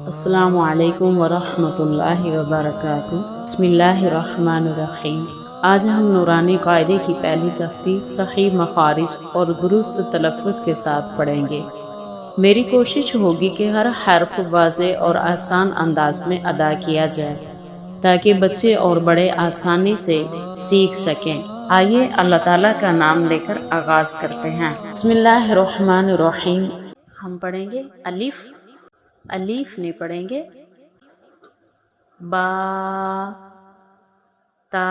السلام علیکم ورحمۃ اللہ وبرکاتہ۔ بسم اللہ الرحمن الرحیم۔ آج ہم نورانی قاعدے کی پہلی تفتیح صحیح مخارج اور درست تلفظ کے ساتھ پڑھیں گے۔ میری کوشش ہوگی کہ ہر حرف واضح اور آسان انداز میں ادا کیا جائے تاکہ بچے اور بڑے آسانی سے سیکھ سکیں۔ آئیے اللہ تعالیٰ کا نام لے کر آغاز کرتے ہیں۔ بسم اللہ الرحمن الرحیم۔ ہم پڑھیں گے الف، الف نہیں پڑھیں گے، با، تا،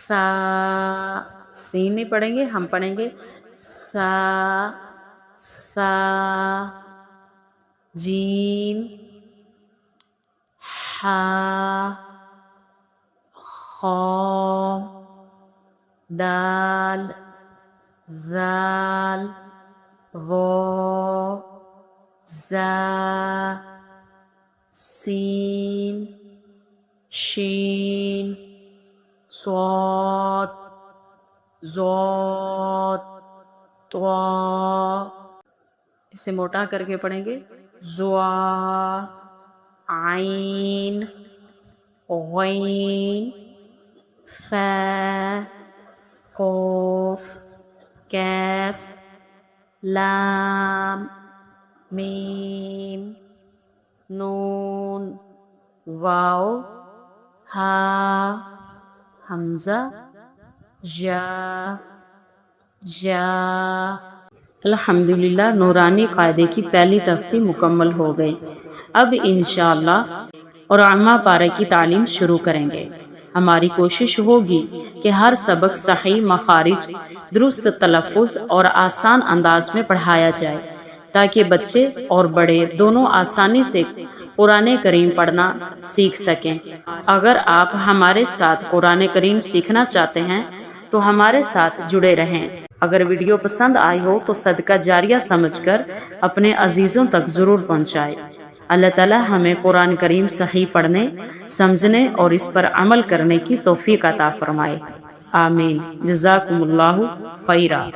سا، سین نہیں پڑھیں گے، ہم پڑھیں گے سا، سا، جیم، ہا، خا، دال، زال، را، زا، سین، شین، صاد، ضاد، طا۔ اسے موٹا کر کے پڑھیں گے زوا، عین، غین، فا، قاف، کاف، لام، میم، نون، واو، ہا، حمزہ، یا، جا۔ الحمدللہ نورانی قاعدے کی پہلی تفتیح مکمل ہو گئی۔ اب انشاءاللہ اور عامہ پارے کی تعلیم شروع کریں گے۔ ہماری کوشش ہوگی کہ ہر سبق صحیح مخارج، درست تلفظ اور آسان انداز میں پڑھایا جائے تاکہ بچے اور بڑے دونوں آسانی سے قرآن کریم پڑھنا سیکھ سکیں۔ اگر آپ ہمارے ساتھ قرآن کریم سیکھنا چاہتے ہیں تو ہمارے ساتھ جڑے رہیں۔ اگر ویڈیو پسند آئی ہو تو صدقہ جاریہ سمجھ کر اپنے عزیزوں تک ضرور پہنچائے۔ اللہ تعالی ہمیں قرآن کریم صحیح پڑھنے، سمجھنے اور اس پر عمل کرنے کی توفیق عطا فرمائے۔ آمین۔ جزاکم اللہ خیرا۔